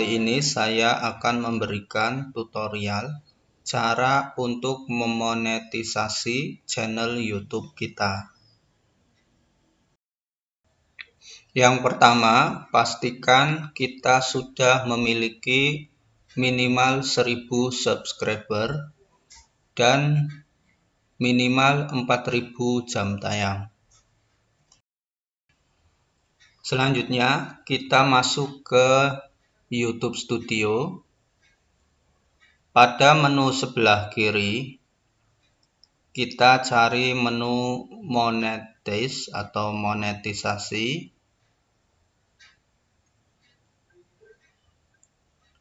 kali ini saya akan memberikan tutorial cara untuk memonetisasi channel YouTube kita. Yang pertama, pastikan kita sudah memiliki minimal 1000 subscriber dan minimal 4000 jam tayang. Selanjutnya, kita masuk ke YouTube Studio. Pada menu sebelah kiri, kita cari menu monetize atau monetisasi.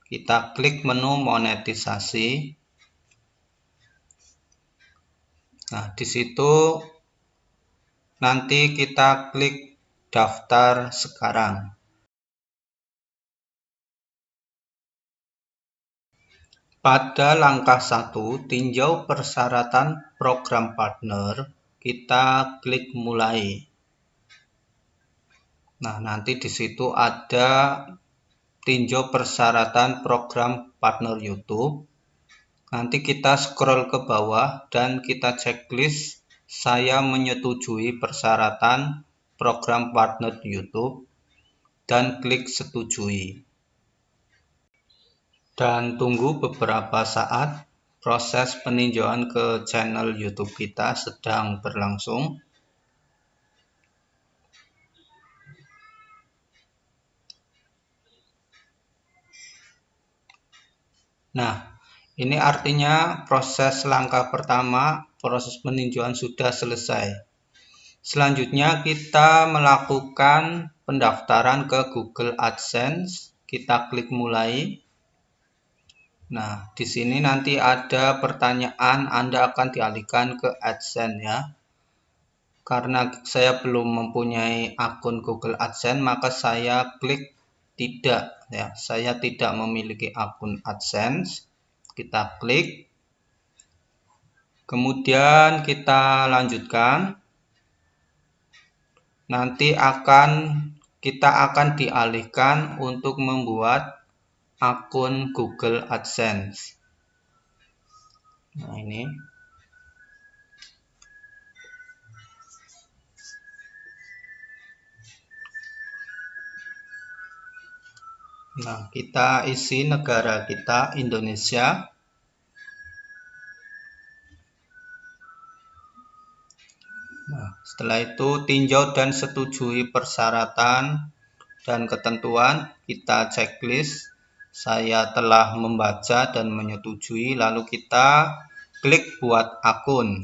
Kita klik menu monetisasi. Nah, di situ nanti kita klik daftar sekarang. Pada langkah 1, tinjau persyaratan program partner, kita klik mulai. Nah, nanti di situ ada tinjau persyaratan program partner YouTube. Nanti kita scroll ke bawah dan kita checklist saya menyetujui persyaratan program partner YouTube dan klik setujui. Dan tunggu beberapa saat, proses peninjauan ke channel YouTube kita sedang berlangsung. Nah, ini artinya proses langkah pertama, proses peninjauan sudah selesai. Selanjutnya kita melakukan pendaftaran ke Google AdSense. Kita klik mulai. Nah, di sini nanti ada pertanyaan Anda akan dialihkan ke AdSense ya. Karena saya belum mempunyai akun Google AdSense, maka saya klik tidak ya. Saya tidak memiliki akun AdSense. Kita klik. Kemudian kita lanjutkan. Nanti kita akan dialihkan untuk membuat akun Google AdSense. Nah, ini. Nah, kita isi negara kita Indonesia. Nah, setelah itu tinjau dan setujui persyaratan dan ketentuan. Kita checklist. Saya telah membaca dan menyetujui, lalu kita klik buat akun.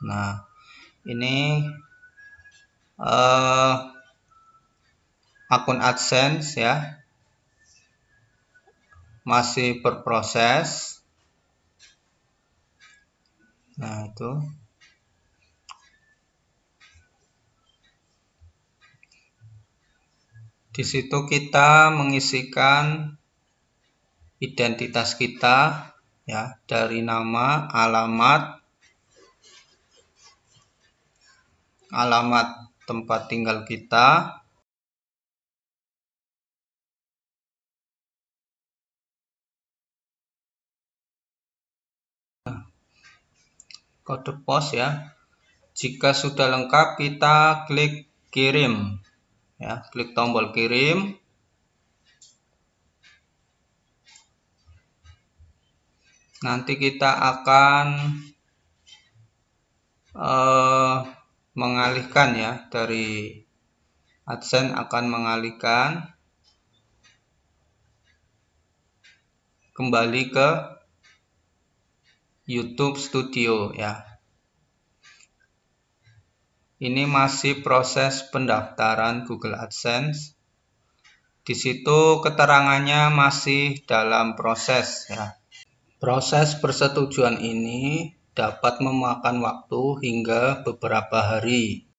Nah, ini akun AdSense ya, masih berproses. Nah, itu. Di situ kita mengisikan identitas kita ya, dari nama, alamat tempat tinggal kita, kode pos ya. Jika sudah lengkap, kita klik kirim ya, klik tombol kirim. Nanti kita akan mengalihkan ya, dari AdSense akan mengalihkan kembali ke YouTube Studio ya. Ini masih proses pendaftaran Google AdSense. Di situ keterangannya masih dalam proses ya. Proses persetujuan ini dapat memakan waktu hingga beberapa hari.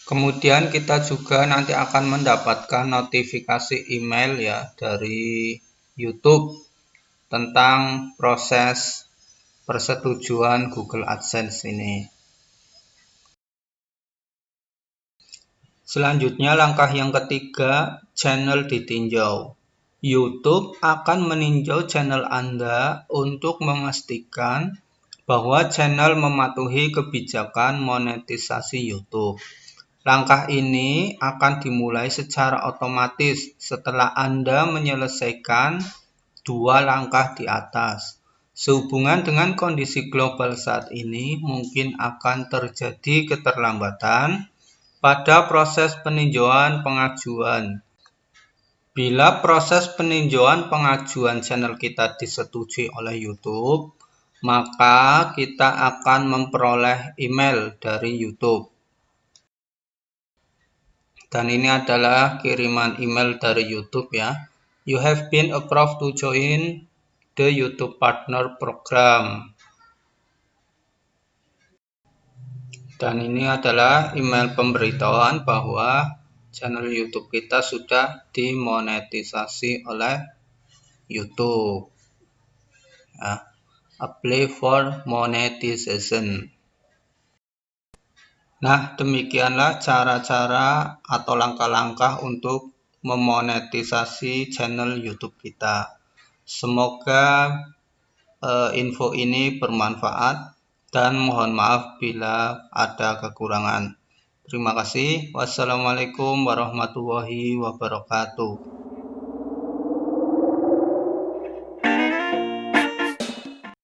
Kemudian kita juga nanti akan mendapatkan notifikasi email ya dari YouTube tentang proses persetujuan Google AdSense ini. Selanjutnya langkah yang ketiga, channel ditinjau. YouTube akan meninjau channel Anda untuk memastikan bahwa channel mematuhi kebijakan monetisasi YouTube. Langkah ini akan dimulai secara otomatis setelah Anda menyelesaikan dua langkah di atas. Sehubungan dengan kondisi global saat ini, mungkin akan terjadi keterlambatan pada proses peninjauan pengajuan. Bila proses peninjauan pengajuan channel kita disetujui oleh YouTube, maka kita akan memperoleh email dari YouTube. Dan ini adalah kiriman email dari YouTube ya. You have been approved to join the YouTube Partner Program. Dan ini adalah email pemberitahuan bahwa channel YouTube kita sudah dimonetisasi oleh YouTube. Ya, apply for monetization. Nah, demikianlah cara-cara atau langkah-langkah untuk memonetisasi channel YouTube kita. Semoga info ini bermanfaat dan mohon maaf bila ada kekurangan. Terima kasih. Wassalamualaikum warahmatullahi wabarakatuh.